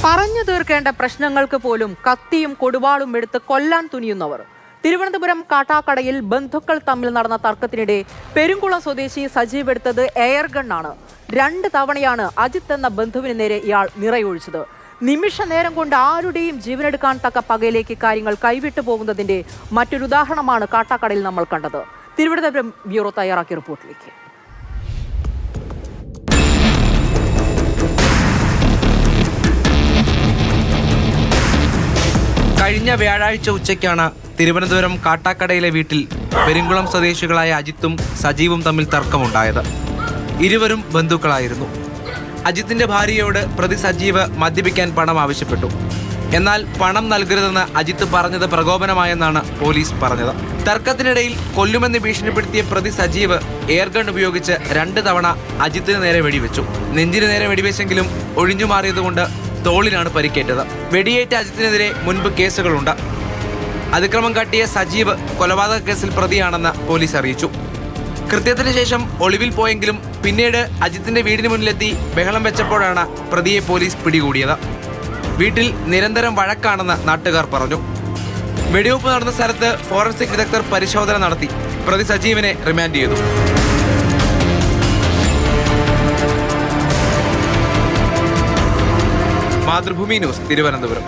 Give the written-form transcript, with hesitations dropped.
പറഞ്ഞു തീർക്കേണ്ട പ്രശ്നങ്ങൾക്ക് പോലും കത്തിയും കൊടുവാളും എടുത്ത് കൊല്ലാൻ തുനിയുന്നവർ. തിരുവനന്തപുരം കാട്ടാക്കടയിൽ ബന്ധുക്കൾ തമ്മിൽ നടന്ന തർക്കത്തിനിടെ പെരുങ്കുളം സ്വദേശി സജീവ് എടുത്തത് എയർ ഗണ്ണാണ്. 2 തവണയാണ് അജിത്ത് എന്ന ബന്ധുവിന് നേരെ ഇയാൾ നിറയൊഴിച്ചത്. നിമിഷ നേരം കൊണ്ട് ആരുടെയും ജീവനെടുക്കാൻ തക്ക പകയിലേക്ക് കാര്യങ്ങൾ കൈവിട്ടു പോകുന്നതിന്റെ മറ്റൊരു ഉദാഹരണമാണ് കാട്ടാക്കടയിൽ നമ്മൾ കണ്ടത്. തിരുവനന്തപുരം ബ്യൂറോ തയ്യാറാക്കിയ റിപ്പോർട്ടിലേക്ക്. കഴിഞ്ഞ വ്യാഴാഴ്ച ഉച്ചയ്ക്കാണ് തിരുവനന്തപുരം കാട്ടാക്കടയിലെ വീട്ടിൽ പെരുങ്കുളം സ്വദേശികളായ അജിത്തും സജീവും തമ്മിൽ തർക്കമുണ്ടായത്. ഇരുവരും ബന്ധുക്കളായിരുന്നു. അജിത്തിന്റെ ഭാര്യയോട് പ്രതി സജീവ് മദ്യപിക്കാൻ പണം ആവശ്യപ്പെട്ടു. എന്നാൽ പണം നൽകരുതെന്ന് അജിത്ത് പറഞ്ഞത് പ്രകോപനമായെന്നാണ് പോലീസ് പറഞ്ഞത്. തർക്കത്തിനിടയിൽ കൊല്ലുമെന്ന് ഭീഷണിപ്പെടുത്തിയ പ്രതി സജീവ് എയർഗൺ ഉപയോഗിച്ച് 2 തവണ അജിത്തിന് നേരെ വെടിവെച്ചു. നെഞ്ചിന് നേരെ വെടിവെച്ചെങ്കിലും ഒഴിഞ്ഞുമാറിയതുകൊണ്ട് തോളിനാണ് പരിക്കേറ്റത്. വെടിയേറ്റ അജിത്തിനെതിരെ മുൻപ് കേസുകളുണ്ട്. അതിക്രമം കാട്ടിയ സജീവ് കൊലപാതക കേസിൽ പ്രതിയാണെന്ന് പോലീസ് അറിയിച്ചു. കൃത്യത്തിന് ശേഷം ഒളിവിൽ പോയെങ്കിലും പിന്നീട് അജിത്തിന്റെ വീടിന് മുന്നിലെത്തി ബഹളം വെച്ചപ്പോഴാണ് പ്രതിയെ പോലീസ് പിടികൂടിയത്. വീട്ടിൽ നിരന്തരം വഴക്കാണെന്ന് നാട്ടുകാർ പറഞ്ഞു. വെടിവെപ്പ് നടന്ന സ്ഥലത്ത് ഫോറൻസിക് വിദഗ്ധർ പരിശോധന നടത്തി പ്രതി സജീവിനെ റിമാൻഡ് ചെയ്തു. മാതൃഭൂമി ന്യൂസ്, തിരുവനന്തപുരം.